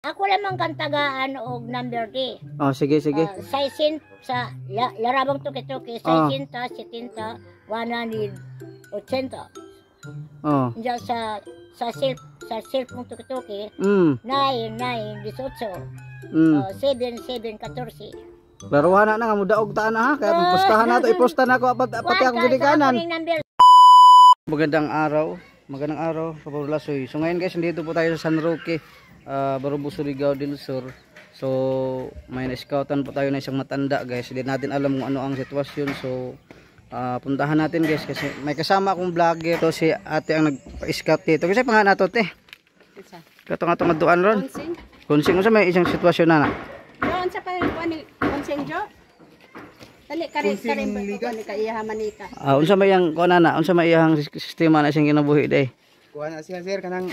Ako lamang kan tagaan og number D. Oh, sige, sige. Saisin sa larabang tuki-tuki, saisin ta, sitinta, 180. Oh. Diyan sa self mong tuki-tuki, 9, 18. 7, 14. Laruhan na nga mudaog taan na ha. Kaya pustahan na to, iposta na ako pati ako ginikanan. Magandang araw. Magandang araw, Kapabulasoy. So ngayon guys, dito po tayo sa San Roque, Barrobo, Surigao del Sur. So may na-scoutan po tayo na isang matanda guys. Hindi natin alam kung ano ang sitwasyon. So puntahan natin guys kasi may kasama akong vlogger. So si ate ang nag-scout dito. Kasi pangalan nato te. Katong atong aduan ron. Konsing sa may isang sitwasyon na. Doon sa pani konsing jo. Dali kare ni kaiyaha manika. Unsa may yang kuan na? Unsa may iyang sistema na sing kinabuhi day? Kuha na siya sir kanang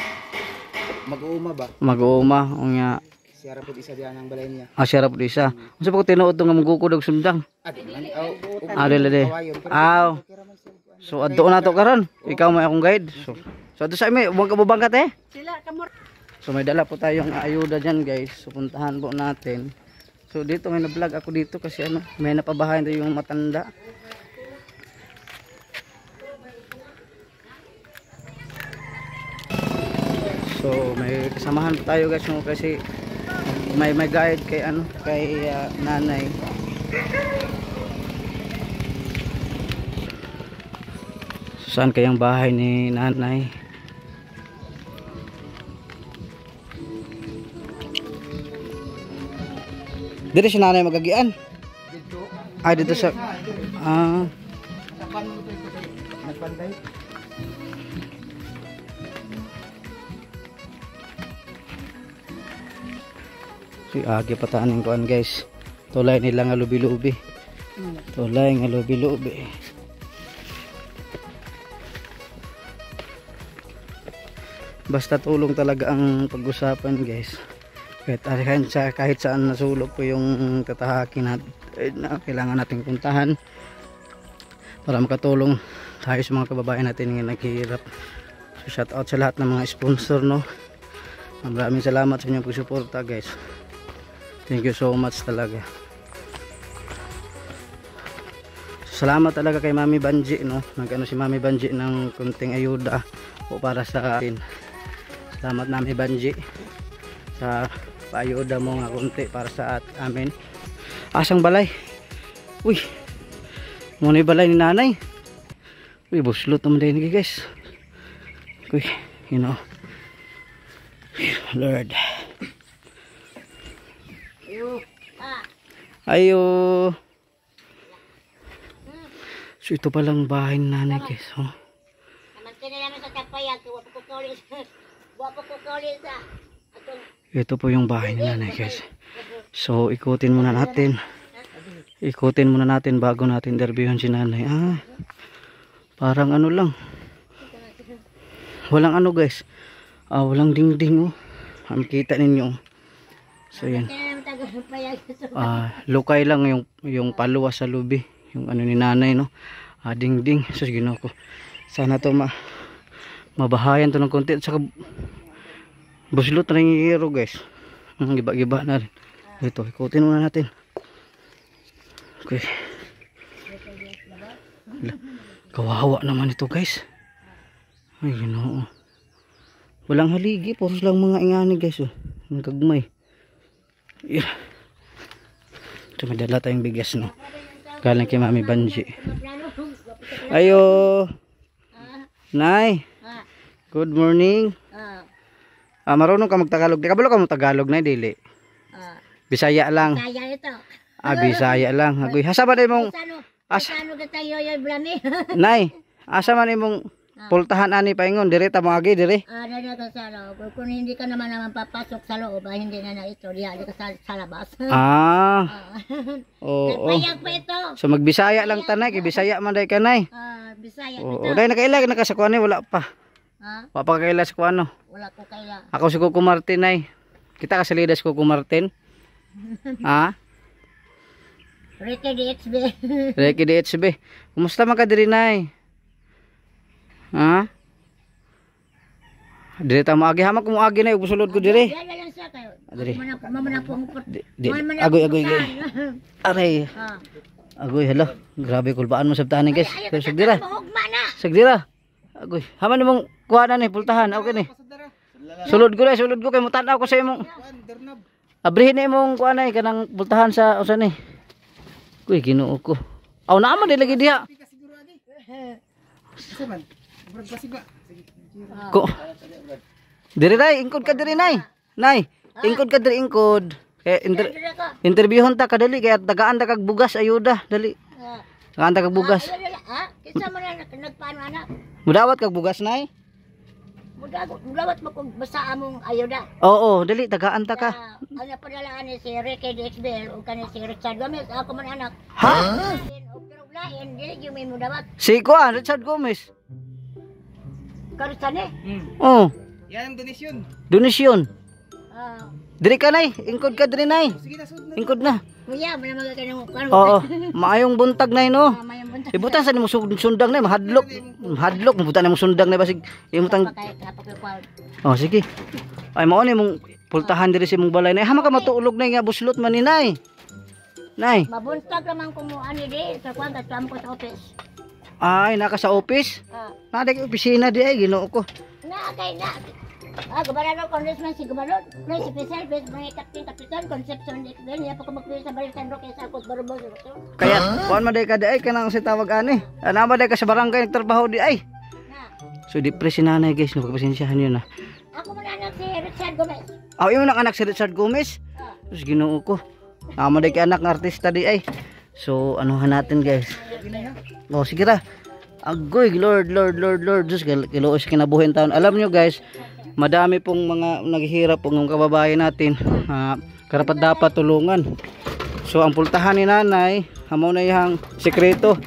mag-uuma ba? Mag-uuma unya. Siya ra pud isa diyan ang balay niya. Siya ra pud isa. Unsa pa ko tinuod nga magukod og sundang? Adela de. Aw. So adto na to karon. Ikaw may akong guide. So adto sa imi, wag ka bubangkat eh. Sila kamor. So may dala po tayong ayuda diyan guys. So puntahan po natin. So dito may na-vlog ako dito kasi ano, may napabahayan tayo yung matanda. So may kasamahan po tayo guys no, kasi may guide kay ano, kay nanay. So, saan kayang bahay ni nanay? Dito si nanay magagian. Dito. Ay dito sa Nagpantay. Si agi patanin kuan guys. Tulay nila nga lubi-lubi. Tulay nga lubi-lubi. Basta tulong talaga ang pag-usapan guys. Kahit saan nasulog po yung tatahakin na kailangan nating puntahan para makatulong tayo sa mga kababayan natin na naghihirap. So shout out sa lahat ng mga sponsor no. Maraming salamat sa inyong pagsuporta guys. Thank you so much talaga. Salamat talaga kay Mami Banji no. Nagano si Mami Banji ng kunting ayuda po para sa atin. Salamat Mami Banji sa paayuda mo nga kunti para sa amin. Asang balay. Uy. Muna yung balay ni nanay. Uy, buslot naman din guys. Uy, you know. Lord. Ayo. So ito palang bahay ni nanay guys. Oh. Ito po yung bahay ni nanay guys. So ikutin muna natin. Ikutin muna natin bago natin interviewin si nanay. Parang ano lang. Walang ano guys. Walang dingding oh. Makita ninyo. So yan. Lukay lang yung paluwas sa lubi. Yung ano ni nanay no. Dingding. So ginawa ko. Sana to mabahayan to ng konti. Saka buslot na yung hero guys. Giba-giba na rin. Ito, ikutin muna natin. Okay. Kawawa naman ito guys. Ay, ginoo. Walang haligi. Puros lang mga ingani guys. Ang kagmay. Yeah. Ito, may dala tayong bigas no. Galing kay Mami Banji. Ayo. Nay. Good morning. Marunong ka mag-Tagalog. Di kabalo ka mag-Tagalog na dili. Bisaya lang. Bisaya ito. Bisaya lang. Agoy. Asa man imong Asano ka tayo yung blami? Nay, asa man imong pultahan ani paingon dire ta mga dire. Dali ka sa loob. Kung hindi ka naman papasok sa loob, hindi na ito. Diyan ka sa labas. Oo. Payag pa ito. So magbisaya lang tanay, kay Bisaya man day kanay. Bisaya ito. ito. Day nakailag na ka sa kuan wala pa. Wa pa kaila sa kuano. Wala ko kaya. Ako si Kuko Martin ay. Kita ka sa lidas Kuko Martin. Ricky DHB. Ricky DHB. Kumusta man ka diri nay? Dire ta maagi hamak mo agi na ug sulod ko dire. Yan lang siya kayo. Diri. Mamana po. Agoy. Aray. Ah. Agoy hala. Grabe kulbaan mo sabtahan ni guys. Sagdira. Mahugma na. Sagdira. Agoy. Haman imong kuhanan ni pultahan. Okay ni. Sulod ko kay mo tan-aw ko sa imong. Abrihin na imong kuanay kanang pultahan sa usa ni. Kuy Ginoo ko. Aw naa man lagi diha. Ko. Diri nay, ingkod ka diri nay. Nay, ingkod ka diri ingkod. Kay interviewon ta kadali kay tagaan ta kag bugas ayuda, dali. Tagaan ta kag bugas. Ha? Kinsa man na nagpaano ana? Mudawat kag bugas nay? Mudawat mo kung basta among ayuda. Oo, dali tagaan ta ka. Ano pa nalaan ni si Ricky DXBL o kani si Richard Gomez, ako man anak. Ha? Pero lain dili gyud may mudawat. Si kuan Richard Gomez. Karusan eh. Oh, Yan ang donasyon. donasyon. Ah, Diri ka nay, ingkod ka diri nay. Sige na, sud na. Ingkod na. kuya, man mga kanang kuan. Oo, maayong buntag nay no. Mayang bunta. Ibutan sa nimo sundang nay, mahadlok. Mahadlok ibutan nimo sundang nay basig imutang. Pakay kapag Oh, sige. Ay mao ni mong pultahan diri sa imong balay nay. Hama ka matulog nay nga buslot man ni nay. Nay, mabuntag naman ko mo ani di sa kuan ka ko sa office. ay naka sa office. Ah, Naday opisina di ay Ginoo ko. na kay na. Gobernador, congressman si gobernador, si Pesel, mga kapitan, Concepcion, DXBL, niya pa ko magpili sa Balitan Roque sa Akot Barubos. Kaya kuan man day ka di ay kanang si tawag ani. Ana ba day ka sa barangay nagtrabaho di ay. Na, So depress si nanay guys, pagpasensyahan yun na. ako man anak si Richard Gomez. Aw imo nang anak si Richard Gomez. Ah, Sus Ginoo ko. Amo day ka anak ng artista di ay. So anuhan natin guys. Oh sige ra. Agoy Lord. Diyos kiluos kinabuhin taon. Alam nyo guys, madami pong mga naghihirap pong ng kababayan natin. Karapat dapat tulungan. So ang pultahan ni nanay, hamo na yang sekreto.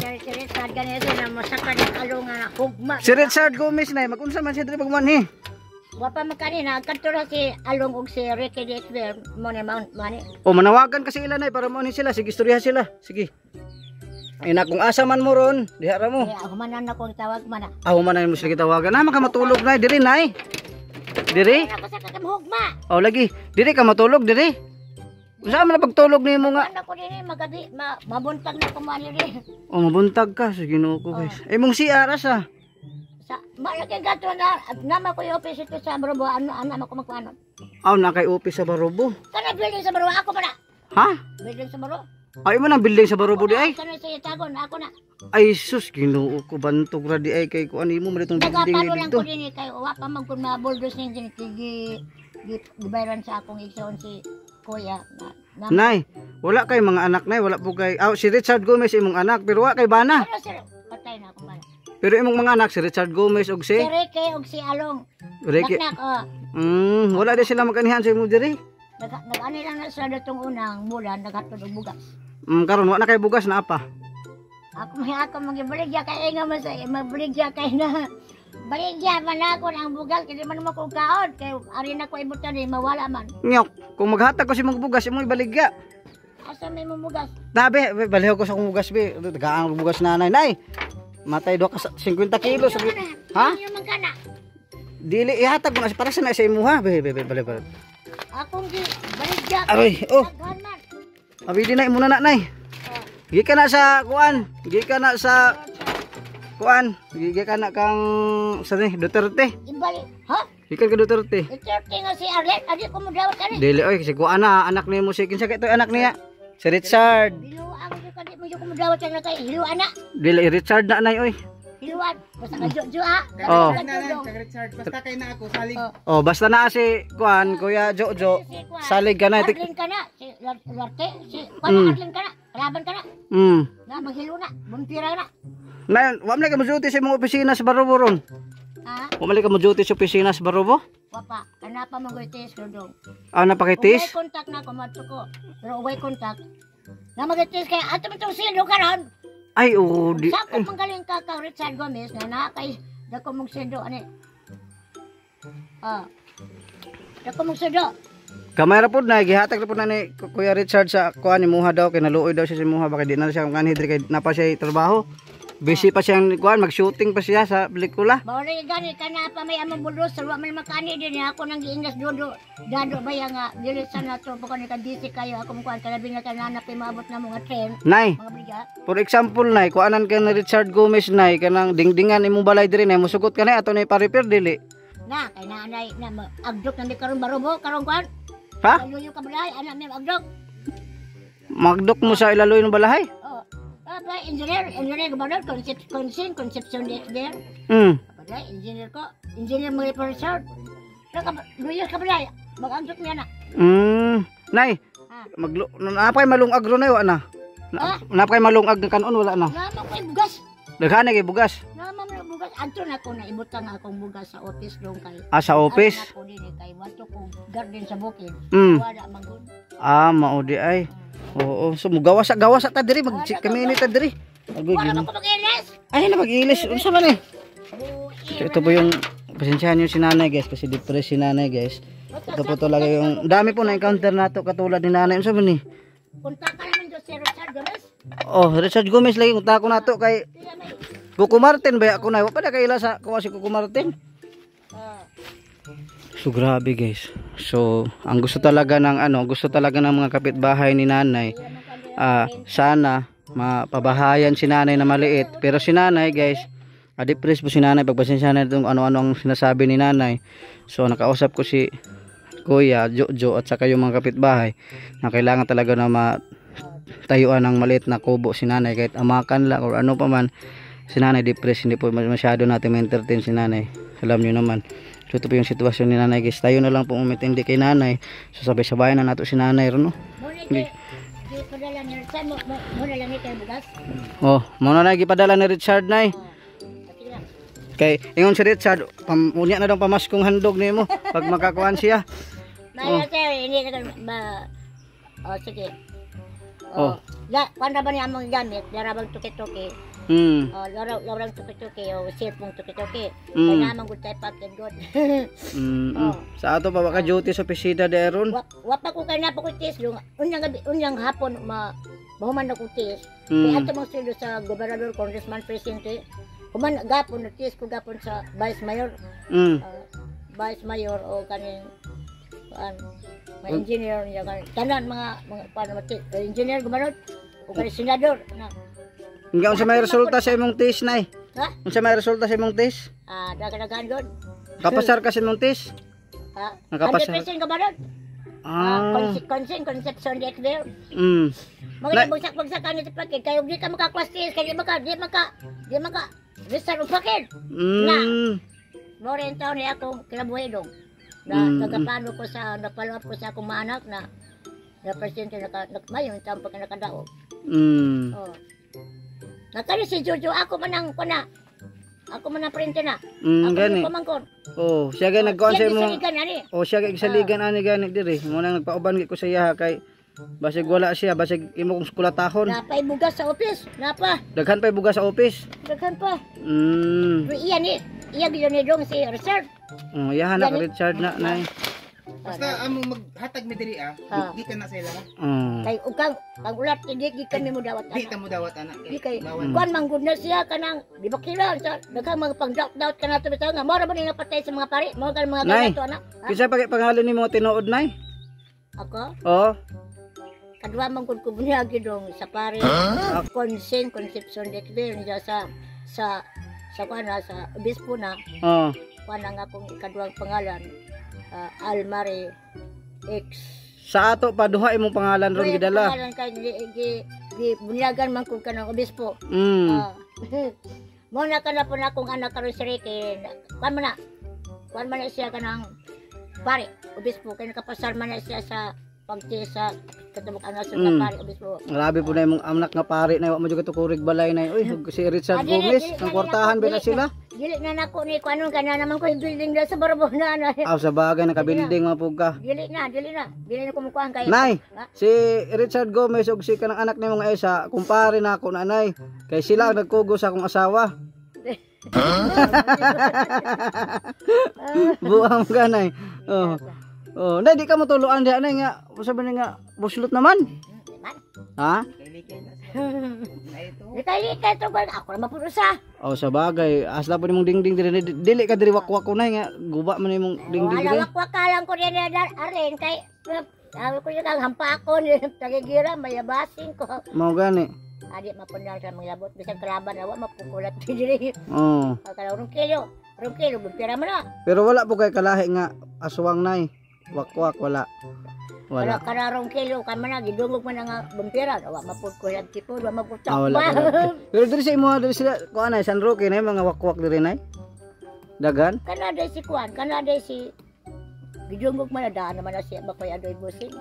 si Richard ganito na masaka ng alungan na hugma. Si Richard Gomez na magunsa man siya diri pagmanhi. Wapa makanina, kanto na si Along og si Ricky DXBL, mo na mani. O manawagan kasi ila nay para mo ni sila, sige istorya sila. Sige. Ay na kung asa man mo ron, diha ra mo. Kaya ako manan ako tawag man. Aw man na mo sila gitawagan. Na maka matulog na diri nay. Diri? Ako sa kakam-hugma. O lagi, diri ka matulog diri. Usa man na pagtulog nimo nga. Ano ko din magabi, mabuntag na kumani rin. O mabuntag ka sa Ginoo ko guys. Ay mong CR asa. Sa malaki gato na nama ko yung office ito sa Barubo, ano ko magkuano. Aw na kay office sa Barobo. Kana building sa Barubo, ako pa na. Ha? Building sa Barubo. Ay mo nang building sa Barobo di ay. Kana sa Itagon, ako na. Ay sus Ginoo ko bantog ra di ay kay ko animo mo ditong building Nagapano ni lang dito. ko din kay wa pa man kun ma-bulldoze ning gibayran sa akong igsoon si Kuya na. Nay, wala kay mga anak nay, wala po kay. Aw si Richard Gomez imong anak pero wala kay bana. Ano sir? Patay na ako man. Pero imong mga anak si Richard Gomez og Si si Ricky og si Along. Ricky. Naknak, Wala din sila magkanihan sa imo diri. nag-ani lang na sa datong unang bulan naghatod og bugas. Karon wala na kay bugas na apa. Ako magibaligya kay nga mas mabaligya kay na. Baligya man ako ng bugas kay di man mo ko kaon kay ari na ko ibutan ni mawala man. Nyok, kung maghatag ko si mong bugas imo ibaligya. Asa may mo bugas? Tabi, baliw ko sa kong bugas be. Tagaan ko bugas nanay. Nay. Matay do ka sa 50 kilos. Ha? Ano man kana? Dili ihatag mo na para sa na sa imo ha. Bali. Akong gi baligya. Aroy, oh. Daghan man. Abi di na imo na nay. Gikan na sa kuan. Gikan na sa kuan. Gikan na kang sa ni Duterte. Ibalik. Ha? Gikan ka Duterte. Ito nga si Arlet, adi ko mo dawat ani. Dili oy kasi kuan na anak ni mo si kinsa kay toy anak niya. Si Richard. Hiluan ko kadi mo ko mo dawat na kay hiluan na. Dili Richard na nay oy. Hiluan. Basta ka jo ha. Oh. Kag Richard, basta kay na ako salig. Oh, basta na si kuan Kuya Jojo. Salig ka na. Arlin ka na. Si Larte, si kuan Arlin ka na. Laban ka na. Na maghilo na. Bumpira na. Nay, wa man ka mo duty sa imong opisina sa Barobo ron. Ha? Wa man ka mo duty sa opisina sa Barobo? Wapa, kanapa mo goites ko dong. Ah, napakitis? Uway contact na ko madto ko. Pero uway contact. Na magitis kay ato mo tong silo karon. Ay, oo. Di, Sa ko manggaling ka kang Richard Gomez na kay dako mong sendo ani. Dako mong sendo. kamera pod na gihatag na pod na ni Kuya Richard sa kuan ni Muha daw kay naluoy daw siya si Muha baka di na siya kanhi diri kay napa siya trabaho. Busy pa siyang kuan, mag-shooting pa siya sa pelikula. Bawala yung gani ka na pa may amang bulos. Sarwa man makani din ako nang giingas dodo. Dado ba yung dilisan na to. Pagka naka-busy kayo. Ako mong kuhan. Kalabi na kananap yung maabot na mga trend. Nay, Mga briga. for example, nay, kuanan ka na Richard Gomez, nay, kanang dingdingan imong balay diri, nay, musugot ka na, ato na ipa-repair, dili. Na, kay nanay na agdok na di karon barubo. Karon kuhan. Ha? Kaluyo ka balay. Anak may agdok. Magdok mo sa ilaloy ng balahay? Oh. Apa, engineer gubernador, conception there. Apa, engineer ko. Engineer mo yung resort. Luyo ka balay. Mag-agdok niya na. Nay, napay malung agro na yun, ana. Napay malung ag kanon, wala na. Nama ko yung bugas. Daghan na bugas. Nama mo yung bugas. Adto na ko na ibutang akong bugas sa office doon kay. Sa office? Ako din kay wato ko garden sa bukid. Mm. Wala manggod. Maudi ay. Oo, so gawas ta diri, mag-check kami ni ta diri. Wala ko mag-ilis. Ay na mag-ilis. Unsa man eh? So, ito po yung pasensyahan yung si nanay guys kasi depressed si nanay guys. Ito po talaga yung dami po na encounter nato katulad ni nanay. Unsa man eh? Punta ka naman doon si Richard Gomez. Oh, Richard Gomez lagi unta ko nato kay Sila may Kuko Martin ba ako na? Wa pa na kaila sa kuha si Kuko Martin. So grabe guys. So ang gusto talaga ng mga kapitbahay ni nanay, sana mapabahayan si nanay na maliit. Pero si nanay guys, depressed po si nanay. Pagpasensya na itong ano-ano ang sinasabi ni nanay. So nakausap ko si Kuya Jojo at saka yung mga kapitbahay na kailangan talaga na matayuan ng maliit na kubo si nanay kahit amakan lang or ano pa man. Si nanay depressed, hindi po masyado natin ma-entertain si nanay. Alam nyo naman. So ito po yung sitwasyon ni nanay guys. Tayo na lang po umitindi kay nanay. So sabay-sabayan na nato si nanay no? Muna padala ni Richard muna lang ito yung bugas. Oh, muna na gipadala ni Richard nay. Pati lang. Kay ingon si Richard, unya na daw pamaskong handog nimo pag makakuan siya. Maya sir, hindi na ba... sige. Kung ba niya among gamit, larabang tuki-tuki. Larabang tuki-tuki, o cellphone tuki-tuki. Kaya naman good tayo packet good. Sa ato pa baka duty sa opisina deron. Wapa ko kaya napakutis, unyang hapon, mahuman na kutis. Kaya ato mong silo sa gobernador, congressman, presidente. Human gapon, natis ko gapon sa vice mayor. Vice mayor o kaning mga engineer niya tanan mga engineer gumanod o kay senador na unsa may resulta sa imong test nay? ha Unsa may resulta sa imong test? dagdagan god Kapasar ka sa imong test? Nakapasar. 100% gumanod conception di there mga bagsak kanit pakit kayo di ka makaklastis kay di maka result pakit na mo rin taon ni ako kinabuhi dong na nagapano ko sa napalo ko sa akong anak na presidente mayon tampok na nakadaog. Nakali si Jojo ako manang kuna. Ako man print na. Ako gani. pamangkon. Siya gani nagkuan sa imong. Siya gani saligan ani gani diri. Mo nang nagpauban ko sa iya kay basig wala siya, basig imo kong skulatahon. Napay bugas sa office, napa. Daghan pay bugas sa office. Daghan pa. Iya ni gid ni dong si Richard. Iyahan na Richard na nay. Basta among maghatag mi diri di ka na sila. Kay ukang ulat di kami mo dawat. Di ta mo dawat ana. Di kay kuan manggod na siya kanang di ba kila sa daghang mga pang-doubt kana to bitaw nga mo ra ba ni napatay sa mga pari mo kan mga gato anak. Kinsa pa pangalan nimo tinuod nay? Ako? Kadua manggod ko bunyagi dong sa pare. Conception de Clear niya sa kuana sa obispo na. Kuana nga akong ikaduhang pangalan. Almari X. Sa ato pa duha imong pangalan ron gidala. Pangalan kay gi bunyagan man ko kanang obispo. Mo na kana po na akong anak karon si Ricky. Kuan man na siya kanang pare obispo kay nakapasal man na siya sa pagti sa katubok anak sa pare obispo. Grabe po na imong anak nga pare na wa mo jud kurig balay na. Uy, si Richard Gomez, ang kwartahan ba na sila? Dili na nako ni kuanon kana naman ko yung building na sa Barabo na. Sa bagay naka-building man pug ka. Dili na kumukuhan kay. Nay, si Richard Gomez ug si kanang anak nimo nga isa, kumpare na ako nanay. Kay sila ang nagkugo sa akong asawa. Buang ganay. Nay di ka matuluan diha nay nga sabi nga buslot naman. man. Ha? Likay-likay to ba? Ako na mapurusa. Oh, sa bagay. Asla po nimong dingding diri. Dili ka diri wakwak ko na nga. Guba man nimong dingding diri. Wala wakwak ka lang ko rin arin kay ako ko yung hampa ako ni tagigira mayabasing ko. Mao gani. Adi mapunal sa mga labot bisan kalaban awa mapukulat diri. Oh. Kala rong kilo bumpira man na. Pero wala po kay kalahi nga aswang nay. Wakwak wala. Wala Wala. kararong kilo ka man na gidungog man nga bumpira awa mapudkulat tipo wa maputak. Ah, wala. Pero diri sa imo diri sila ko anay San Roque na mga wakwak diri nay. Dagan. Kanada si Kuan, kanada si gidungog man na daan naman na siya bakoy adoy busing.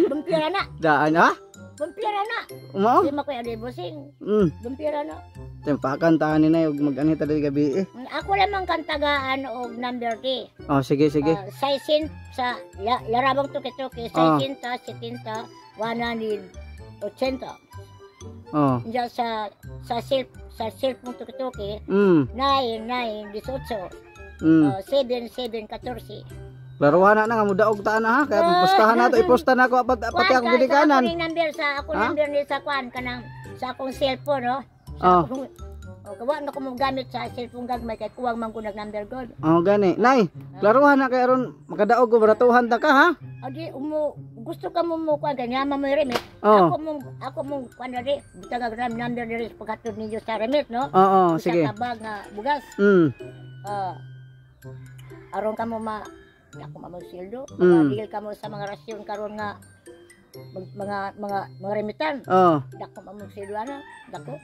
Bumpira na. Daan ha? Bumpira na. Mo? Di makoy adoy busing. Mm. Bumpira na. Tempakan taan ni nay ug mag-anita diri gabi eh. Ako lamang kan tagaan og number 3. Oh, sige sige. Saisin sa larabang tuki-tuki, saisin ta, sitinta, 180. Oh. Diyan sa self mong tuki-tuki, Mm. 9, 18, Mm. 7, 14. Laruhan na nga mudaog taan na ha. Kaya pustahan na to, iposta na ko pati ako gidikanan. Ako number sa ako Ha? number ni sa Kuan kanang sa akong cellphone, no? Oh. Kawa na ko mo gamit sa cellphone gagmay kay kuwang man ko nag number god. Oh, gani. Nay, laruhan na kay aron makadaog ko baratuhan ta ka ha. Adi gusto ka mo kuan kanya mo remit. Oh. Ako mo kuan diri butang gram number diri pagkatod ninyo sa remit, no? Oo, sige. Sa tabag nga bugas. Mm. Aron ka mo ako mamagsildo, Mm. deal ka mo sa mga rasyon karon nga mga remitan. Oh. Dako mamagsildo ana, dako.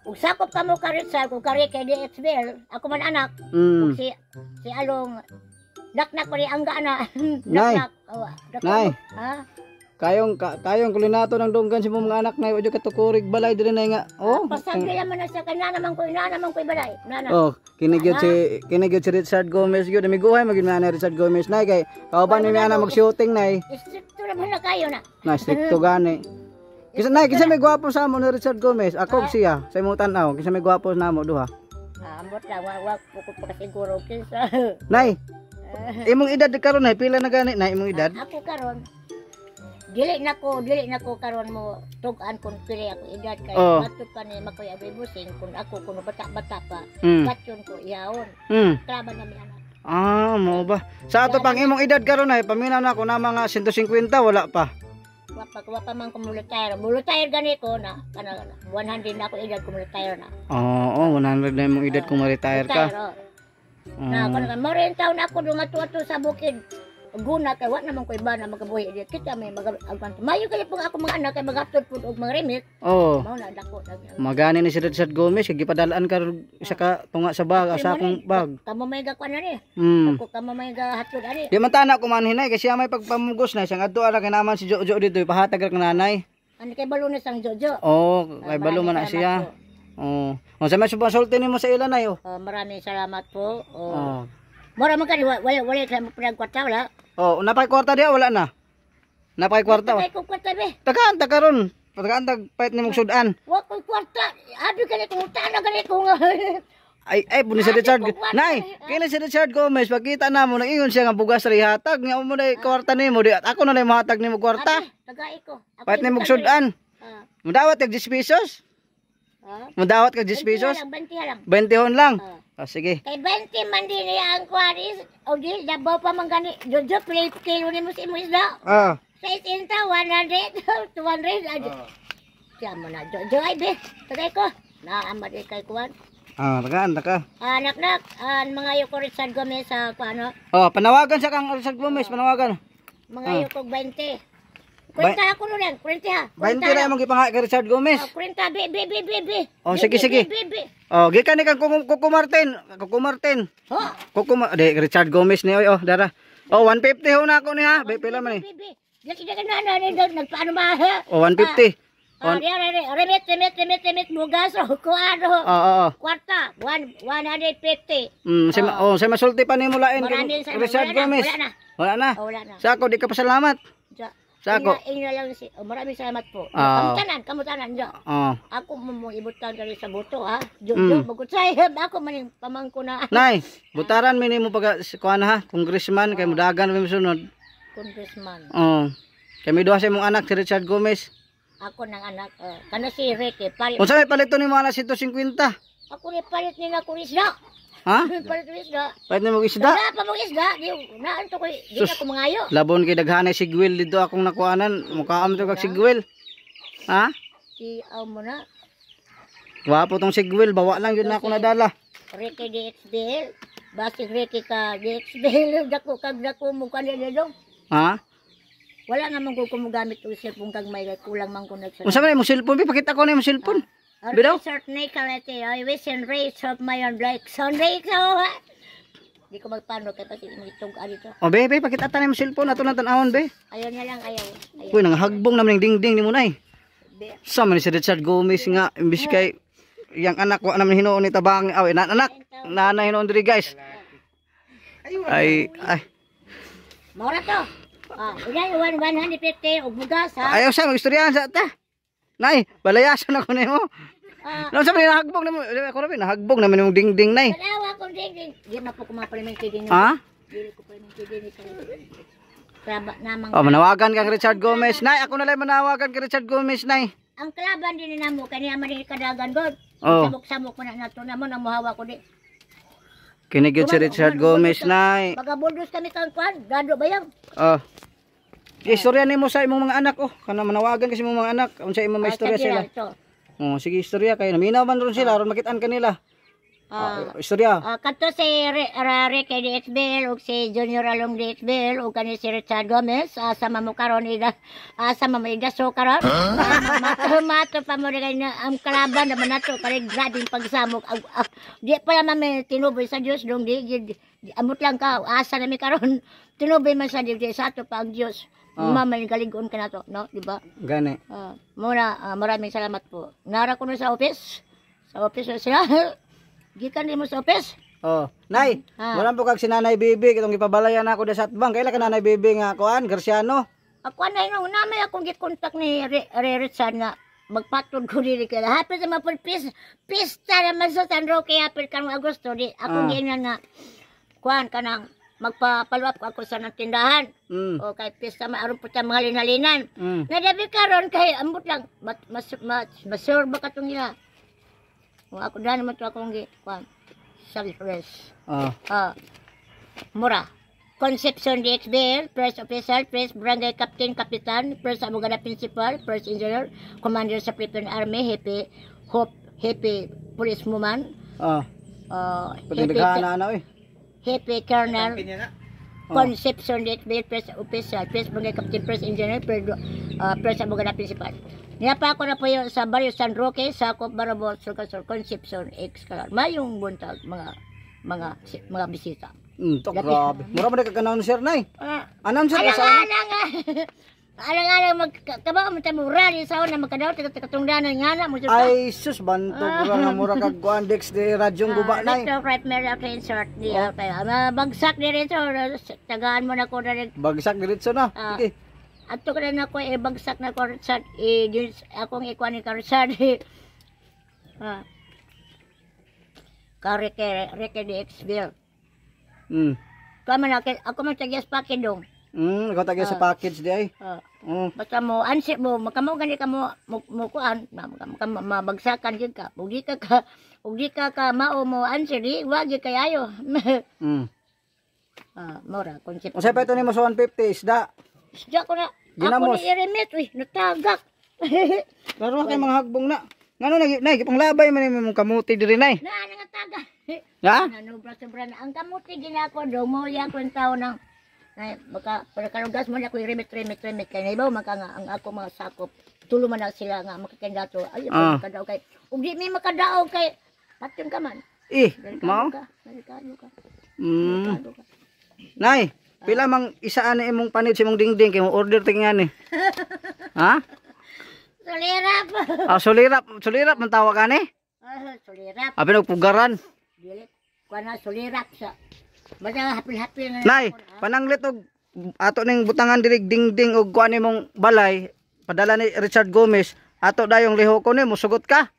Ug sakop ka mo karit sa kung kari kay DXBL, ako man anak. Mm. Si Along naknak ko ri angga na. Nay. Naknak. Dako. Nay. Ha? Kayong kulinato ng dunggan si mga anak na ojo katukurig balay diri nay nga. Oh. Pasagya man na sa kana naman ko balay. Nana. Oh, kinigyot si Richard Gomez gyud miguhay magin na Richard Gomez nay kay kauban ni ana mag-shooting nay. Istrikto na man na kayo na. Na stricto gani. Kisa may gwapo sa mo ni Richard Gomez. Ako ug siya sa imong tan-aw. Kisa may gwapo na mo duha. Ambot lang wa ko pa siguro kinsa. Nay. Imong edad karon nay pila na gani nay imong edad? Ako karon dili na ko karon mo tugan kun pili ako edad kay Oh. batok pa ni makoy abay busing kun ako kuno bata-bata pa. Mm. Katyon ko iyaon. Mm. Traban na mi anak. Ah, mo ba? Sa ato pang imong edad karon ay paminaw na ko na mga 150 wala pa. Wa pa man ko retire. Retire gani ko na kana 100 na ako edad ko retire na. Oo, 100 na imong edad kung ma-retire ka. Na kana mo rin taon ako dumatuto sa bukid. Guna kay wa naman ko iba na magabuhi di kita may magagwan. Mayo kay pag ako mga anak kay magatod pud og mga remit. Oo. Mao na dako daghan. Magani ni si Richard Gomez kay gipadalaan ka isa ka tunga sa bag, sa akong bag. Kamo may gakwan na ni. Hmm. Ako kamo may gahatod ani. Di man tana ko man hinay kasi siya may pagpamugos na siyang adto ara kay naman si Jojo dito ipahatag ra ka nanay. Ani kay balunes ang Jojo. Oh, kay balo man na siya. Oh. Sa may subasulti nimo sa ilan ay oh. Maraming salamat po. Oh. Mura man kani wala sa pinagkwarta wala. Oh, napay kwarta diha wala na. Napay kwarta. Kay ko kwarta be. Tagaan ta karon. Tagaan tag pait nimong sudan. Wa ko kwarta. Abi kani kung tana gani ko nga. Ay buni si Richard. Nay, kini si Richard Gomez pagkita namo nang ingon siya nga bugas ri hatag nya mo dai kwarta nimo di ako na lay mahatag nimo kwarta. Tagay ko. Pait nimong sudan. Mudawat kag 10 pesos. Mudawat kag 10 pesos. 20 lang. 20 lang. Sige. Kay 20 man din niya ang kwaris. O di, dabaw pa man gani. Jojo, kilo ni mo si mo isda. Sa isinta, 100, 200. Siya mo na, Jojo, ay be. Tagay ko. Naamad kay kuwan. Tagaan ka. Anak-nak, mga yuko Richard Gomez sa kuano. Panawagan sa kang Richard Gomez, panawagan. Mga yuko 20. Kwenta ako nun yan, kwenta ha. 20 na imong gipangay kay Richard Gomez. Kwenta, be. Sige. Gikan ni kang Kuko Martin. Richard Gomez ni oy dara. 150 ho na ako ni ha. Pila man ni? Dili ka na nagpaano ba ha? 150. Remit bugas o kuano. Kwarta 150. Sa masulti pa nimo lain Maraming kay Richard Gomez. Wala na. Sa ako di ka pasalamat. Sako. Inyo lang si maraming salamat po. Kamutanan jo. Ako mo ibutan dali sa buto ha. Jojo bagot say ako maning pamangko na. Nay, butaran mi nimo pag kuan ha, congressman kay mudagan mi sunod. Congressman. Kami duha sa imong anak si Richard Gomez. Ako ng anak, kana si Ricky, palit. Unsa may palito nimo anak 150? Ako ni palit ni na kung isda. Ha? Palit ni isda. Palit nimo isda? Wala pa mong isda. Naan to ko, di Sus. na ko mangayo. Labon kay daghanay sigwil dito akong nakuanan. Mukaam to kag sigwil. Ha? Si mo na, Wapo tong sigwil, bawa lang yun na ako nadala. Ricky DXBL. Basig Ricky ka DXBL. Dako kag dako mo kanila dong. Ha? Wala naman ko kumugamit o cellphone kag may kulang man ko nagsasabi. Unsa man imong cellphone? Pakita ko na imong cellphone. Bidaw? Resort na kalate. I wish and race of my own black Sunday ko. Di ko magpano kay pati itong dito. O be, pakita ta na imong cellphone ato lang tan-awon be. Ayaw niya lang, ayaw. Uy, nanghagbong naman ng dingding ni mo nay. Be. Sa man si Richard Gomez nga imbis kay yang anak wa naman hinuon ni tabang aw anak nanay hinuon diri guys. Ay. Maura to. Ilay 150 og bugas ha. Ayaw sa magistoryahan sa ta. Nay, balayasan ako nimo. Ano sa man nahagbong nimo? Ako ra nahagbong naman imong dingding nay. Kadawa ko ding. Di na po kumapalimen kay ding. Ha? Dili ko palimen kay ding. Kraba namang. Oh, manawagan kang Richard Gomez nay. Ako na lang manawagan kay Richard Gomez nay. Ang kalaban din namo kaniya man din kadagan god. Oh. Samok-samok mo na nato namon ang muhawa ko di. Kinigit si Richard Gomez nay. Pagabuldos kami kang kwan, dado bayang. Oh. Istorya nimo sa imong mga anak oh. Kana manawagan kasi imong mga anak. Unsa imong may istorya sila? Oh, sige istorya kay naminaw man ron sila aron makitaan kanila. Istorya. Kadto si Ricky DXBL ug si Junior Along DXBL ug kani si Richard Gomez sama mo karon sama mo igaso karon. Mato pa mo rin ang kalaban naman nato kay grabing pagsamok. Di pala man tinuboy sa Dios dong di amot lang ka asa na mi karon. Tinuboy man sa Dios sa ato pa ang Dios. Mamay galigon ka na to, no? Di ba? Gani. Muna, maraming salamat po. Nara ko na sa office. Sa office na sila. Gikan din mo sa office. Oh, nay, wala po kag si Nanay Bibi kitong ipabalayan ako da sa atbang. Kailan ka Nanay Bibi nga kuan, Garciano? Ako na yun, namay akong gikontak ni Richard nga magpatod ko dili ka. Hapit sa mapul pista naman sa San Roque, hapit ka ng Agosto. Di, ako ganyan nga, kuan ka nang magpapalwap ko ako sa ng tindahan. O kay pista maaron po sa mga linalinan. Nadabi karon kay ambot lang, masure ba ka itong nila? O ako dahil naman ito akong kuan, self-rest. Mura. Concepcion DXBL, Press Official, Press Barangay Captain, Kapitan, Press Abogada Principal, Press Engineer, Commander sa Philippine Army, Happy Police Woman, Happy Colonel, Concepcion DXBL, Press Official, Press Barangay Captain, Press Engineer, Press Abogada Principal. Niyapa ko na po yun sa Barrio San Roque, Sakop, Barabol, Surcasor, Concepcion, Excalibur. Mayong buntag, mga bisita. Grabe. Mura man ka announcer nay. Announcer ka sa alang magkabaw mo tayo rally sa una magkadaw katungdanan nga na mo ay sus banto mura kag kuan Dex de radyong guba nay. Left right meron after insert di bagsak diretso tagaan mo na ko na bagsak diretso na. Sige. Ato ko na ko bagsak na ko sa akong ikuan ni Karsad. Reke DXBL. Kama na ako man tagyas package dong. Ikaw tagyas sa package di ay. Basta mo answer mo makamo gani ka mo kuan mabagsakan gyud ka. Ug di ka mao mo answer di wag gyud kayo. Mora concept. Usa pa ito ni mo sa 150 isda. Isda ko na. Ginamos. Ako ni i-remit natagak. Laro kay mga hagbong na. Ngano nay pang labay man imong kamuti diri nay. Na nga taga. Ha? Sobra na. Ang kamuti ginako do mo ya kun tawo nang baka para karugas mo na ko i-remit kay naibaw man ka nga ang ako mga sakop. Tulo man na sila nga makakandato. Ay makadaw kay. Ug di mi makadaog kay patyon ka man. Mao? Delikado ka. Nay, pila mang isaan imong panit sa imong dingding kay mo order tingyan ni. Ha? Solirap. Solirap man tawag ani? Solirap. Abi nagpugaran. Dili kuana solirap sa. Basta hapil-hapil na. Nay, pananglit og ato ning butangan diri dingding og kuan imong balay, padala ni Richard Gomez. Ato dayong liho ko ni musugot ka.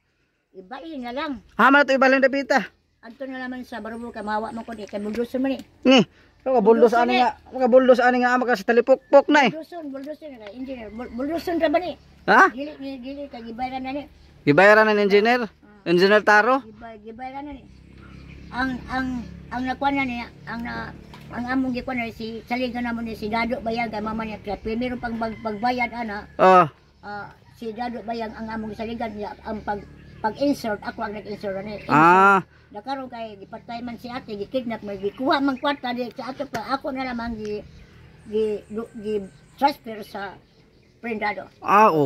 Ibain na lang. Ha man to ibalin dapita. Adto na naman sa barubo kay mawa man ko di kay buduson man ni. Ni, Mga buldos ani nga maka sa talipok-pok nay. Bulduson na engineer. Bulduson ra ba ni? Ha? Dili ka gibayaran na ni. Gibayaran ng engineer? Engineer Taro? Gibayaran na ni. Ang nakuha na niya, ang among gikuha na si saligan namon ni si Dado Bayang kay mama niya kaya primero pagbayad ana. Oh. Si Dado Bayang ang among saligan niya ang pag-insert ako ang nag-insert ani. Nakaroon kay gipatay man si ate gikidnap mo gikuha man kwarta di sa ato pa ako na lamang gi transfer sa prendado.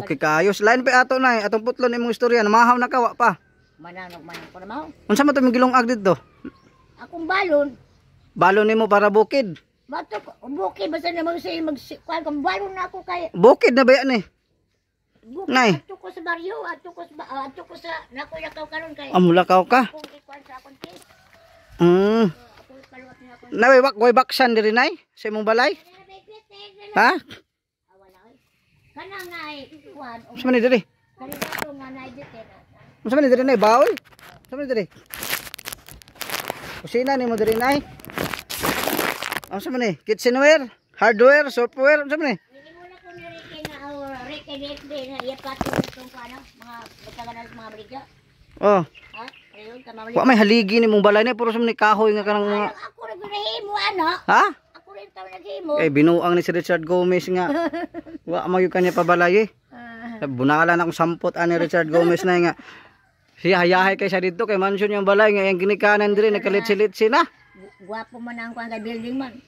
Okay kaayos. Lain pa ato nay, atong putlon imong istorya namahaw na kawa pa. Mananong ko na mao. Unsa man to migilong-ag didto? Akong balon. Balon nimo para bukid. Bato ko bukid basta na mo say magkuan kung balon na ako kay Bukid na ba yan eh? bukid Nay. ato ko sa baryo, ato ko sa nakulakaw karon kay. Mulakaw ka? Kung ikuan sa akong tis. Ako paluwat niya ako. Naway way baksan diri nay sa imong balay? Ha? Wala oy. Kanang nay ikuan o Unsa man ni diri? kanito nga nay dito. Unsa man ni diri nay baoy? Unsa man ni diri? Kusina nimo diri nay? Unsa man ni? Kitchenware, hardware, software, unsa man ni? Muna ko ni Ricky nga Ricky na iyapat ko itong ano, mga batagan mga briga. Oh, Ha? Ayun, kamamali. wa may haligi nimong balay ni puro sa ni kahoy nga kanang mga Ako rin ginahimo, ano? ha? Ako rin tao naghimo. Eh binuang ni si Richard Gomez nga. Wa magyud kanya pabalay eh. Bunalan akong sampot ani Richard Gomez na nga. Siya hayahay kay siya dito kay mansion yung balay nga yung ginikanan diri nakalit-silit na. Guwapo man ang kuan kay building man.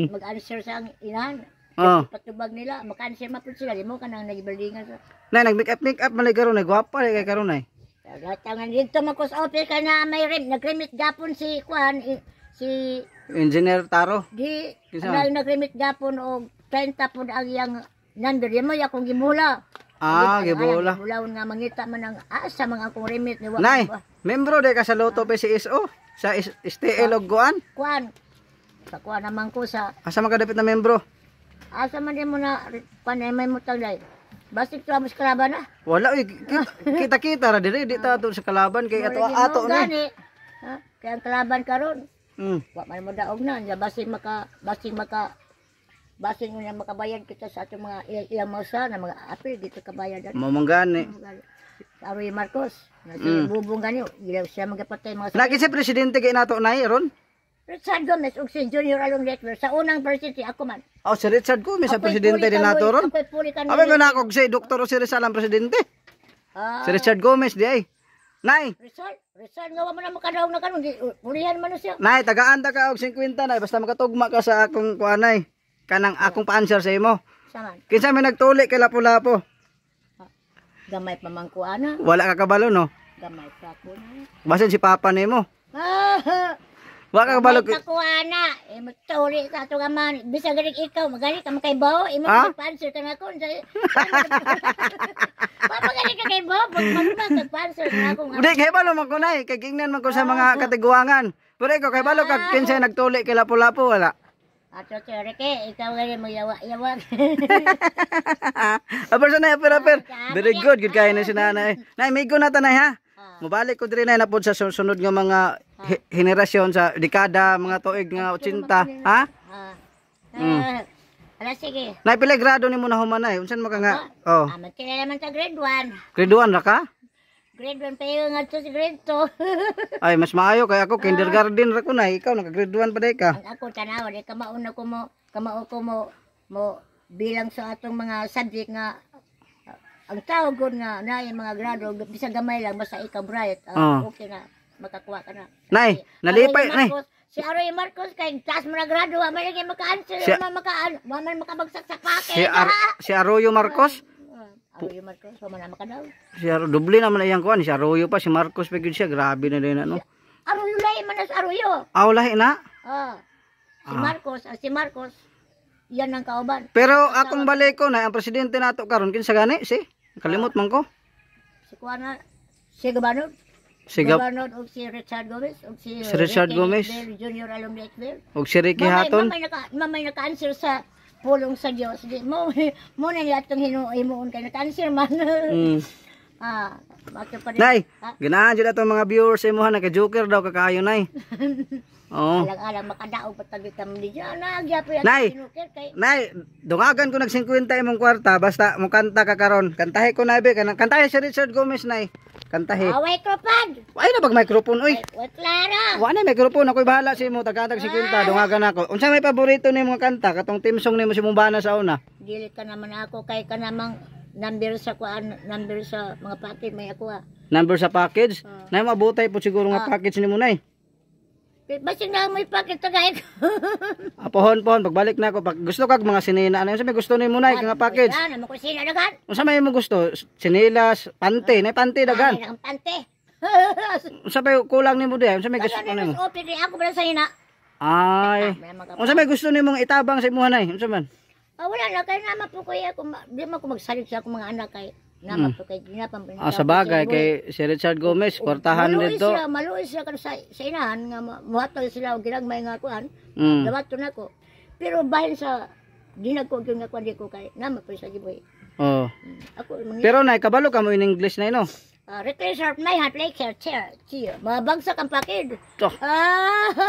Mag-answer sa ang inahan. Oh. Patubag nila, mag-answer mapud sila. Di mo ka nang nag-buildingan sa. Nay nag-make up man karon ay gwapa kay karon ay. Tangan dito makos office ka na may nag-remit gapon si kuan si Engineer Taro. di Isa? nag-remit gapon og 30 pud ang iyang number. Di mo akong gimula. Gibola. Bulawon nga mangita man ang asa mga akong remit ni wa. Nay, membro de ka sa Lotto PCSO sa STL og kuan. Kuan. Sa kuan naman ko sa Asa man kadapit na membro? asa man din mo na panay may mutaglay. Basig to amos kalaban na. Wala uy, kita ra diri di ta ato sa kalaban kay ato na. Ha? Kaya ang kalaban karon. Mm. Wa man mo daog na, ya basig mo na makabayad kita sa atong mga ilang mausa na mga apil dito kabayad. Mamangani. Aroy Marcos, na si Bubong ganyo, gilaw siya magapatay mga Naki si presidente kay nato nay ron. Richard Gomez ug si Junior Along Lecler sa unang presidente ako man. Oh, si Richard Gomez sa presidente din nato ron. Ako'y puli ka Abi man ako si Dr. Jose Rizal ang presidente. Si Richard Gomez di ay. Nay, Richard nga wa man na makadaog na karon, pulihan man na siya. nay tagaan ta ka og 50 nay basta makatugma ka sa akong kuanay. Kanang akong pa-answer sa imo. Saman, Kinsa may nagtuli kay Lapu-Lapu? gamay pa man ko ana, Wala ka kabalo no. gamay pa ko na. Basin si papa nimo. Wala ka kabalo. Gamay pa ko ana, magtuli sa ato gaman. Bisag gani ikaw, magali ka makaibaw, imo pa-answer ka na ko. Papagaling ka kay Bob, magpa-answer na ako. Hindi kay balo man ko nay kay gingnan man ko sa mga katiguangan. Pero ikaw kay balo ka kinsa nagtuli kay Lapu-Lapu wala. Ato Reke, ikaw gani mo yawa-yawa. Aper na aper. Very good gid kay na si nanay. Nay migo na tanay ha. Mobalik ko diri nay napod sa sunod nga mga henerasyon sa dekada mga tuig nga 80, ha? Ala sige. Nay pila grado nimo na humanay? Unsan mo ka nga? Oh. Magkilala man sa grade 1. Grade 1 ra ka? Grade 1 pa yung nga to sa grade 2. Ay mas maayo kay ako kindergarten ra ko nay. Ikaw naka grade 1 pa day ka. Ang ako tanaw, di kamauna ko mo bilang sa atong mga subject nga ang tawag ko nga na yung mga grado bisa gamay lang basta ikaw bright okay na makakuha ka na. Nay, nalipay nay. Si Aroy Marcos kay taas mo na grado wa man lagi maka-answer wa man makabagsak sa pake. Si Arroyo Marcos. Aroy Marcos wa man na makadaw. Si Doble naman iyang kuan, si Arroyo pa si Marcos pa gyud siya, grabe na din ano. Aroyo lahi man na sa Aroyo. Lahi na. Si Marcos yan ang kauban. Pero akong baliko na ang presidente nato karon kinsa gani si? Kalimot man ko. Si kuana si Gabanod. Si Gabanod og si Richard Gomez og si Richard Gomez Junior Along Lecler. og si Ricky Haton. Mamay naka-answer sa pulong sa Dios. Di mo na ni atong himuon kay naka-answer man. Bakit pa rin? Nay, ganahan jud ato mga viewers sa imo ha naka-joker daw kakaayo nay. Oo. Alang makadaog pa tabi kami diyan. Nagyapo yan. Nay. Kay Nay, dungagan ko nag 50 imong kwarta basta mo kanta ka karon. Kantahe ko na be kanang kantahe si Richard Gomez nay. Kantahe. away kropad. Ay na pag microphone oy. Way klaro. Wa na microphone ako'y bahala si mo tagatag 50 dungagan ako. Unsa may paborito nimo nga kanta katong team song nimo si Mumbana sa una? Dili ka naman ako kay ka namang number sa kuan, number sa mga packet may ako Number sa package. Nay mabutay po siguro nga package nimo nay. Basta na may packet tagay ko. Pohon pagbalik na ako pag gusto kag mga sinina ano sa may gusto nimo nay nga package. Yan, naman ko sina dagan. Unsa may mo gusto? Sinilas, pante, nay pante dagan. Ang pante. Unsa may kulang nimo di? Unsa may gusto Dagan nimo? mas open di ako bala sa ina. Ay. Unsa may gusto nimo nga itabang sa imuha nay? Unsa man? Wala na kay naman po ko ako di man ko magsalit sa akong mga anak kay naman po kay ginapang. Sa bagay kay si Richard Gomez kwartahan dito. Maluoy sila kan sa inahan nga muhatag sila og ginagmay nga kuan. Mm. Dawato na ko. Pero bahin sa dinagko gyud nga kuan di ko kay naman po sa giboy. Oh. Ako mga Pero nay kabalo ka mo in English nay no? recreation my hat like chair. Mabagsak ang pakid. To.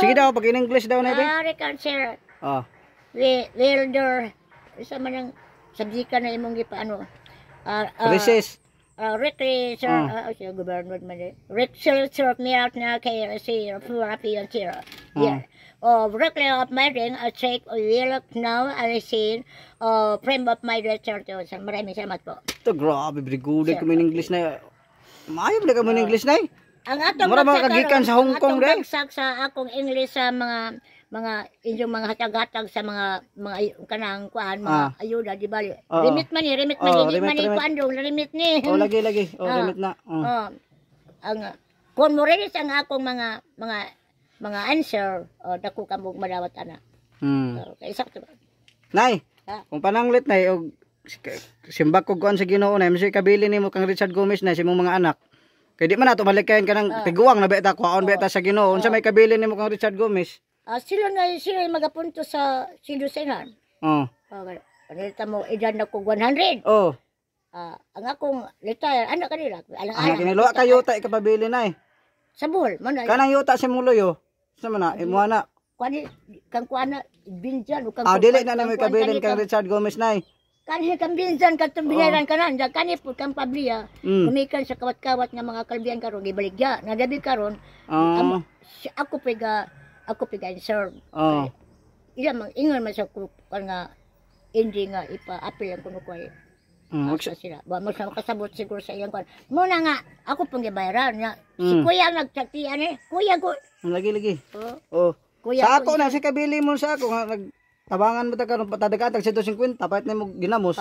Sige daw pag in English daw nay be. Recreation. Oh. Welder. Isa man ang sabjika na imong gipaano. Recess. Recreation. Siya government man eh. Recreation me out na kay si therapy and chair. Yeah. Reckless of my ring, I check, will look now, I see, frame of my research. Maraming salamat po. To grabe brigude ko in English na. Maayo na ka mo in English nay. Ang atong Mura mga kagikan sa Hong Kong day. day. Bagsak sa akong English sa inyong mga hatag-hatag sa mga kanang kuan mga ayuda di bali. Remit man ni di man ni kuan dong remit ni. Lagi. Remit na. Ang kon mo rin ang akong mga answer dako ka mo madawat ana. Kay sakto. Nay, kung pananglit nay og simbak ko kuan sa Ginoo nay si kabili nimo kang Richard Gomez na si mong mga anak. Kay di man nato malikayan kanang tiguang na beta kuan beta sa Ginoo. Unsa may kabili nimo kang Richard Gomez? Sila magapunto sa Silusenan. Panilita mo edad na ko 100. Ang akong retire anak kanila. Anak kinilo kayo ta ikapabili nay. Sa buhol man ay. Kanang yuta si muloyo. Sa man na imo na. Kuan kang kuan na binjan o kang. Dili na may kabilin kang Richard Gomez nay. Kanhi kang binjan kadtong binayaran kanan da kanhi pud kang pabliya. Kumikan sa kawat-kawat nga mga kalbiyan karon gibaligya. Nagabi karon. Ako pigay serve. Ila mang ingon man sa kuan nga hindi nga ipa-apil ang kuno ko ay. Sila. Ba mo sa makasabot siguro sa iyang kuan. Muna nga ako pong gibayaran nga si kuya nagtatian kuya ko. Lagi. Kuya sa ako na si kabili mo sa ako nga nagtabangan mo ta karon patadagatag 150 pait na mo ginamos.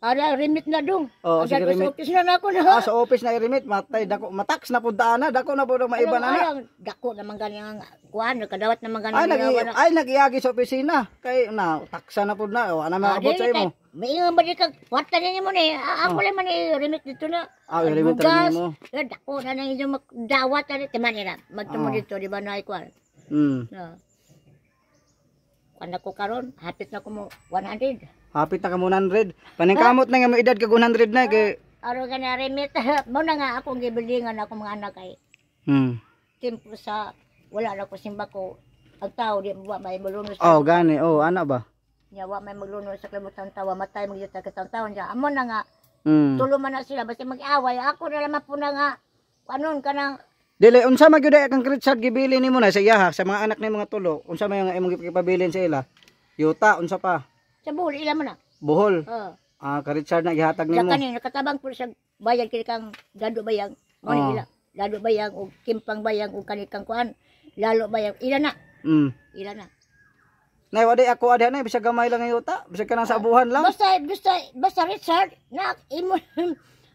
Ara remit na dong. Sige remit. Sa office na ako na. Sa office na i-remit matay dako matax na pud ana dako na pud maiba na. Dako naman ganyan kuan kadawat naman ganyan. Ay nag-iagi sa opisina kay na taksa na pud na ana maabot sa imo. May nga ba di ka kwarta niya mo ni ako lang man i-remit dito na. I-remit na mo. Dako na nang inyong magdawat na timan nila. Magtumo dito di ba na kuan. Kuan ako karon hapit na ko mo 100. Hapit na ka mo 100. Paningkamot na nga mo edad kag 100 na kay aro ka na remit mo na nga akong gibilingan ako mga anak kay. Tempo sa wala na ko simba ko ang tao di mo may malunos. Gani. Ana ba? Nya wa may malunos sa kalibutan tawa matay magyuta ka taon ja. Amo na nga. Tulo man na sila basta mag-away ako na lamang po na nga kanon kanang dili unsa magyud kang Richard gibili nimo na sa iya sa mga anak ni mga tulo. Unsa may nga imong gipabilin sa ila? Yuta unsa pa? Sa buhol ila man na. Buhol. Ka Richard na gihatag nimo. Sa kanina nakatabang po sa bayag kini kang Dado Bayang. Mo ila. Dado Bayang o Kimpang Bayang o kanikang kuan. Lalo Bayang ila na. Ila na. Nay wadi ako adha na bisag gamay lang yuta, bisag kanang sa abuhan lang. Basta Richard na imo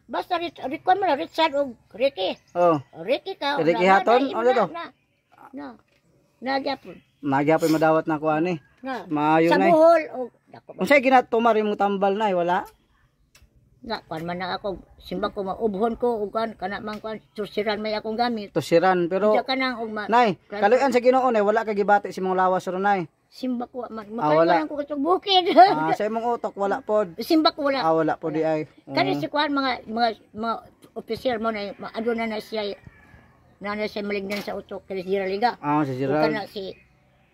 basta require mo na Richard o Ricky. Ricky ka. Ricky haton o dito. Nagyapon. Nagyapon madawat na ko ani. Maayo sa nay. Sa buhol o unsay ginatumar imong tambal nay wala? Na kuan man na ako simba ko maubhon ko ug kan kana man kuan tusiran may akong gamit. Tusiran pero kanang nay, kaluyan sa Ginoo nay wala ka gibati si mong lawas ron nay. Simba ko makalingan ko katong bukid. Sa imong utok wala pod. Simba ko wala. Wala pod di ay. Kani si kuan mga officer mo na ano na siya malignan sa utok kay Giraliga. Si Ika Gerald. na si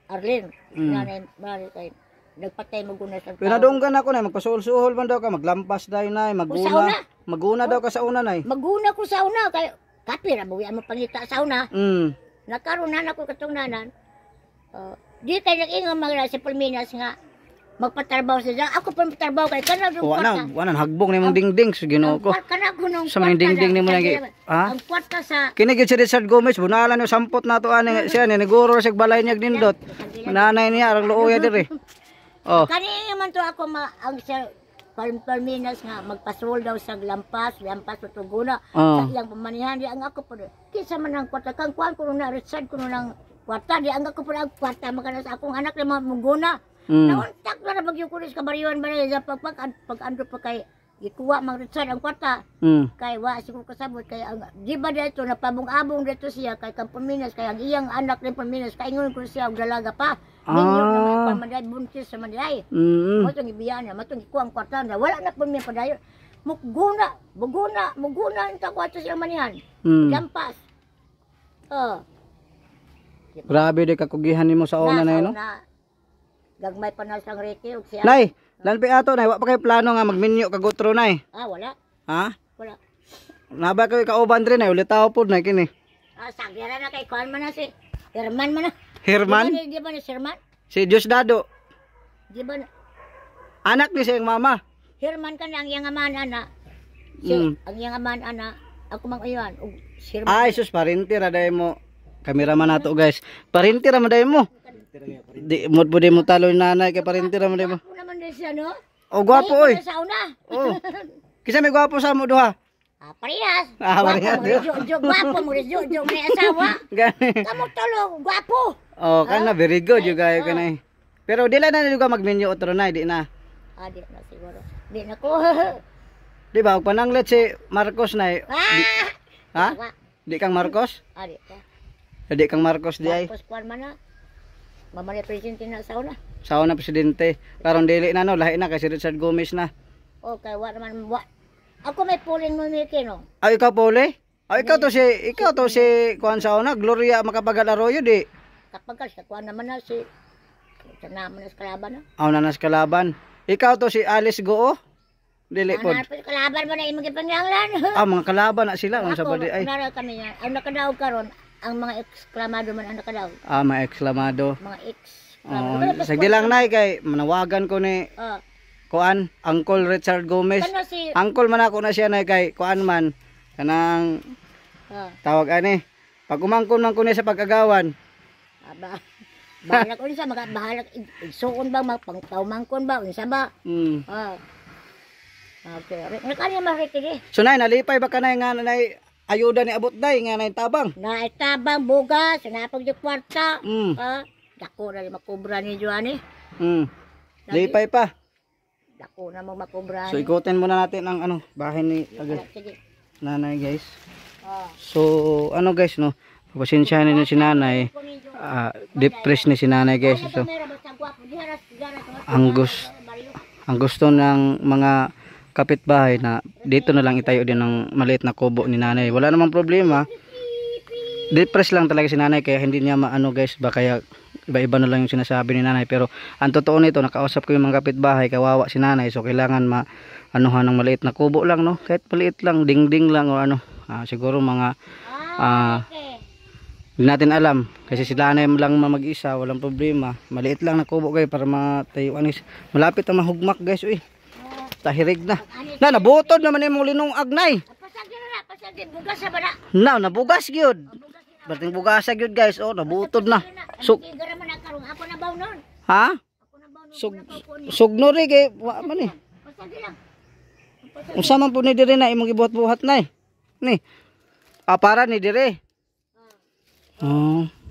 Arlene. Nanay mari kay nagpatay mo guna sa Pinadunggan ako na magpasuhol-suhol man daw ka, maglampas daw na, Sa una? maguna. Maguna daw ka sa una na. Maguna ko sa una kay kapira mo mo pangita sa una. Nakaroon na ako katong nanan. Di kay nag-ingon mga sa Palminas nga magpatrabaho siya. Ako pa magpatrabaho kay kana yung kwarta. Wanan hagbong nimong dingding sa Ginoo ko. Kana ko nung Sa mga dingding nimo lagi. Ha? Ang kwarta sa Kini gid si Richard Gomez, bunalan no sampot na to ani siya ni niguro sa balay niya nindot. Nanay niya arang luoy diri. Oh. Kani man to ako ang sa Palminas nga magpasol daw sa lampas o tuguna sa iyang pamanihan di ang ako po. Kinsa man ang kwarta kang kuan ko na Richard ko nang kwarta di ang ako po ang kwarta makana sa akong anak na muguna. Nauntak na bagyo ko sa kabariwan ba na pag-ando pa kay ikuha mang Richard ang kwarta. Kay wa siguro kasabot kay ang di ba dito napabong-abong dito siya kay Paminas kay ang iyang anak ni Paminas kay ingon ko siya og dalaga pa. Ninyo naman pamanday buntis sa manday. Matong ibiyan na matong ikuha ang kwarta na wala na po mi padayon. Muguna ang kwarta siya manihan. Lampas. Grabe de kakugihan nimo sa una na no. Gagmay pa na sang reke og siya. Nay, lanpi ato nay, wa pa kay plano nga magminyo kag utro nay. Wala. Ha? Wala. Naba kay kauban diri nay, ulitaw pod nay kini. Sagyara na kay kuan man na si Herman man na. Herman? Di ba ni Herman? Si Diosdado. Di ba Anak ni siyang mama. Herman ka na ang iyang aman ana. Si ang iyang aman ana ako mang uyan og Herman. Ay sus parinti ra day mo. Kameraman nato guys. Parinti ra man day mo. Di mo pud mo talo nanay kay parinti ra man day mo. Ako naman din siya no. Oh gwapo oy. Sa una. Oh. Kisa may gwapo sa mo duha. Parehas. Parehas. Gwapo mo rin, may asawa. Gani. Kamu tolo, gwapo. Oh, kana very good yung gayo kanay. Pero dila na juga magminyo otro na, di na. Di na siguro. Di na ko. Di ba og pananglet si Marcos na. Ha? Wa. Di kang Marcos? Di ka. Di kang Marcos di ay. Tapos kuan man na. Mamali presidente na sa una. Sa una presidente. Karon dili na no, lahi na kay si Richard Gomez na. Okay, wa naman wa. Ako may polling mo Miki no. Ay ikaw pole? Ay ikaw to si kuan sa una, Gloria Macapagal Arroyo di. Kapag sa kuan naman na si sa naman na sa kalaban na. Na nas kalaban. Ikaw to si Alice Goo? Dili pod. Ano kalaban mo na imong gipanglangan. Mga kalaban na sila unsa ba di ay. Nara kami yan. Ang nakadaog karon ang mga eksklamado man ang nakadaog. Mga eksklamado. Mga ex. Sagdi lang nay kay manawagan ko ni kuan Uncle Richard Gomez. Kano si Uncle man ako na siya nay kay kuan man kanang tawag ani. Pag umangkon man ko ni sa pagkagawan. Bahala ko sa bahala igsuon ba magpangpawmangkon ba unsa ba? Okay. Nakanya marikigi. So nay nalipay ba kanay nga nay ayuda ni abot day nga nay tabang. Na tabang bugas na pag di kwarta. Dako na makobra ni Joani. Lipay pa. Dako na mo makobra. So ikutin muna natin ang bahay ni Sige. nanay guys. So ano guys no, pasensyahan niyo si nanay. Depressed ni si nanay guys. So ang gusto ng mga kapitbahay na dito na lang itayo din ng maliit na kubo ni nanay. Wala namang problema. Depressed lang talaga si nanay kaya hindi niya maano guys, ba kaya iba-iba na lang yung sinasabi ni nanay. Pero ang totoo nito, nakausap ko yung mga kapitbahay, kawawa si nanay, so kailangan anuhan ng maliit na kubo lang no, kahit maliit lang, dingding lang o ano. Siguro mga hindi natin alam kasi si nanay lang mag-isa, walang problema. Maliit lang na kubo guys para matayuan. Malapit na mahugmak guys. Uy, tahirig na. Nabutod naman yung linong agnay. Pasagin bugas sa bana. Nabugas gyud. Berting bugas gyud guys. Nabutod na. Ako na baw nun. Ha? Sugno ri kay wa man eh. Pasagin lang. Unsa man po ni dire na imong gibuhat-buhat nay? Ni. Para ni dire.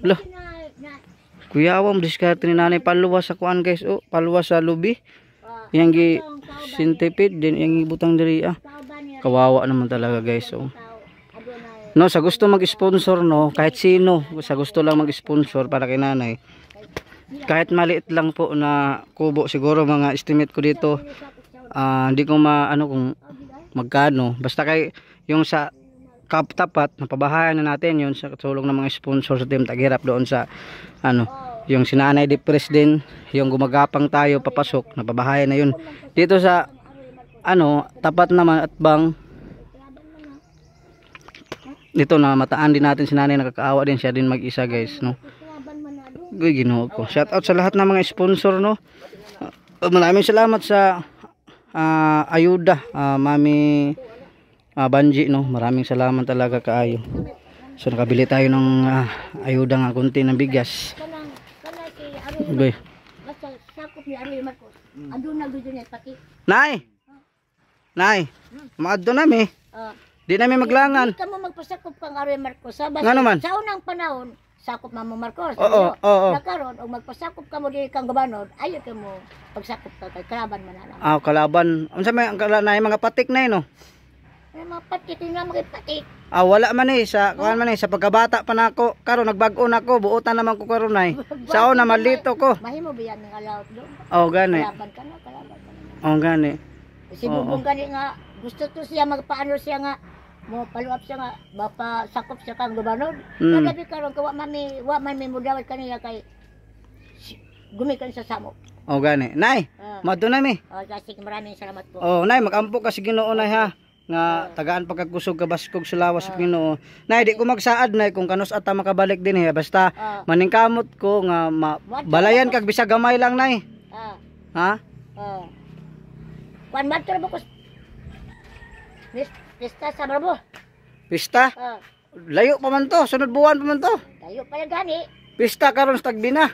Lah. Kuya awam diskarte ni nanay paluwas sa kuan guys. Paluwas sa lubi. Yang gi centipede din yang ibutang diri kawawa naman talaga guys. No, sa gusto mag-sponsor no, kahit sino, sa gusto lang mag-sponsor para kay nanay. Kahit maliit lang po na kubo, siguro mga estimate ko dito, hindi ko maano kung magkano. Basta kay yung sa tapat, napabahayan na natin yun sa tulong ng mga sponsor sa Team Tagirap doon sa ano, yung sinanay depressed din, yung gumagapang tayo papasok, napabahayan na yun. Dito sa ano, tapat naman at bang dito na mataan din natin si nanay, nakakaawa din siya din mag-isa guys, no. Ginoo ko. Shout out sa lahat ng mga sponsor, no. Maraming salamat sa ayuda, Mami Banji, no. Maraming salamat talaga kaayo. So nakabili tayo ng ayuda nga konti ng bigas. Okay. Basta sakop ni Ariel Marcos. Ando na gusto niya pati. Nay. Nay. Maadto nami. Di namin maglangan. Hindi ka mo magpasakop kang Ariel Marcos. Sa naman? Sa unang panahon, sakop Mamo Marcos. Oo. Nakaroon, og magpasakop ka mo di kang gobanor, ayo ka mo pagsakop ka kay kalaban man na. Kalaban. Unsa may nay mga patik na no? May mga patik na mga patik. Wala man sa kuan man sa pagkabata pa nako. Karon nagbag-o nako, buotan naman ko karon nay. Sao na malito ko. Mahimo biyan ng alaw do. Gani. Kalaban ka na. Gani. Si Bubong gani nga gusto to siya magpaano siya nga mo paluap siya nga mapasakop siya kang gobanor. Kagabi karon ka wa man mi mudawat kaniya kay gumikan sa samok. Gani. Nay, madto na mi. Kasi maraming salamat po. Nay, magampo ka si Ginoo nay ha. Nga tagaan pagkakusog ka baskog sa lawas sa Ginoo. Nay, di ko magsaad nay kung kanus ata makabalik din basta maningkamot ko nga balayan kag bisag gamay lang nay. Ha? Kuan madto ba ko? Pista sa Barbo. Pista? Layo pa man to, sunod buwan pa man to. Layo pa gani. Pista karon sa Tagbina.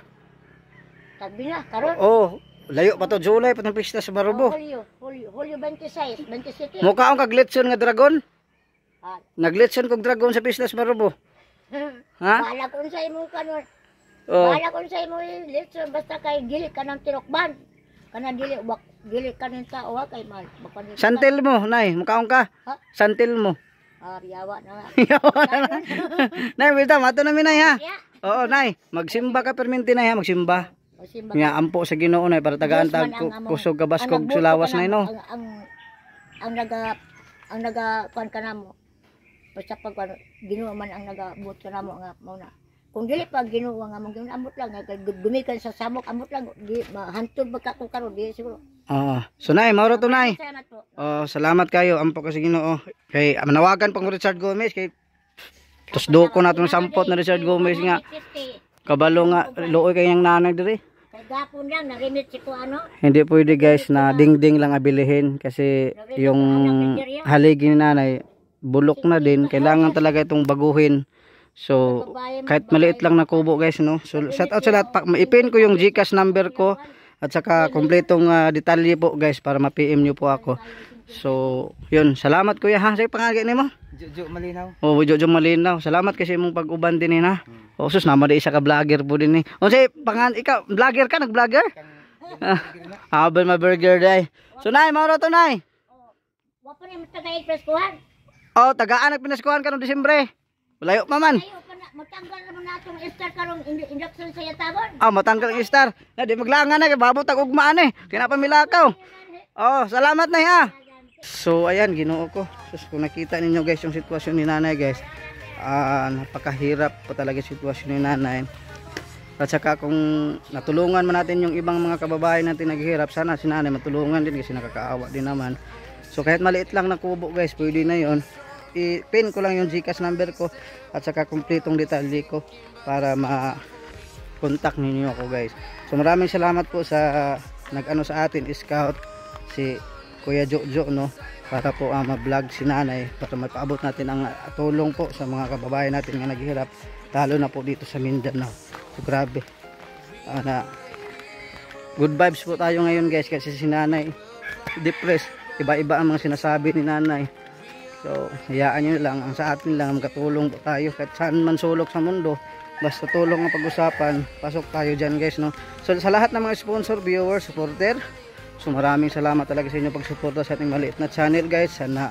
Tagbina karon? Layo pa to, July pa tong pista sa Barubo. Hulyo 26, 27. Mukha akong kaglitson nga dragon. Naglitson kog dragon sa pista sa Barubo. Ha? Wala ko sa imo kanon. Wala ko sa imo litson basta kay dili ka ng tinokban. Kana dili ka ng tao kay mal. Santil mo, nay, mukha akong ka. Santil mo. Yawa na nga. Yawa na. Nay, bita, mato na mi nay ha. Oo, nay, magsimba ka perminti nay ha, magsimba. Nga ampo sa Ginoo nay para tagaan tag kusog ka baskog sulawas nay no. Ang naga kuan ka namo. Basta pag Ginoo man ang nagabuot ka namo nga mao na. Kung dili pa Ginoo nga mong amot lang kay gumikan sa samok amot lang di mahantod magka ko karon di siguro. So nay, mao to nay. Salamat kayo ampo ka sa Ginoo. Kay manawagan pang Richard Gomez kay tusdo ko na tong sampot na Richard Gomez nga. Kabalo nga luoy kay yang nanay diri. Gapon lang narimit si ko ano. Hindi pwede guys na dingding lang abilihin kasi yung haligi ni nanay bulok na din, kailangan talaga itong baguhin. So kahit maliit lang na kubo guys no. So shout out sa lahat, maipin ko yung GCash number ko at saka kompletong detalye po guys para ma-PM niyo po ako. So yun, salamat kuya ha. Say pangalan nimo? Jojo Malinaw. Jojo Malinaw. Salamat kasi mong pag-uban din ha. Sus naman di isa ka vlogger po din Unsay pangalan ikaw? Vlogger ka, nag-vlogger? Habal ma burger day. So nay, maro to nay. Wa pa ni tagay preskuhan. Tagaan nagpinaskuhan karon Disyembre. Layo pa man. Ayo pa na matanggal naman natong star karon induction sa yatabon. Matanggal ang star. Na di maglangan na kay babot tag ugmaan kinapamilakaw. Salamat nay ha. So ayan, Ginoo ko. Sus, kung nakita ninyo guys yung sitwasyon ni nanay guys, napakahirap pa talaga sitwasyon ni nanay. At saka kung natulungan man natin yung ibang mga kababayan natin naghihirap, sana si nanay matulungan din kasi nakakaawa din naman. So kahit maliit lang na kubo guys, pwede na yon. I-pin ko lang yung GCash number ko at saka kumpletong detalye ko para ma-contact ninyo ako guys. So maraming salamat po sa nag-ano sa atin, Scout, si Kuya Jojo no, para po ma-vlog si nanay para mapaabot natin ang tulong po sa mga kababayan natin nga naghihirap, lalo na po dito sa Mindanao. So grabe, good vibes po tayo ngayon guys kasi si nanay depressed, iba-iba ang mga sinasabi ni nanay. So hayaan nyo lang, ang sa atin lang makatulong po tayo kahit saan man sulok sa mundo, basta tulong ang pag-usapan, pasok tayo dyan guys no. So sa lahat ng mga sponsor, viewers, supporter, so maraming salamat talaga sa inyo pagsuporta sa ating maliit na channel guys. Sana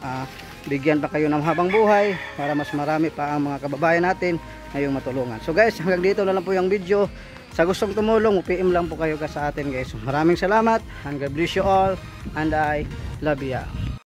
bigyan pa kayo ng habang buhay para mas marami pa ang mga kababayan natin ngayong matulungan. So guys, hanggang dito na lang po yung video. Sa gustong tumulong, PM lang po kayo sa atin guys. So, maraming salamat and God bless you all and I love you.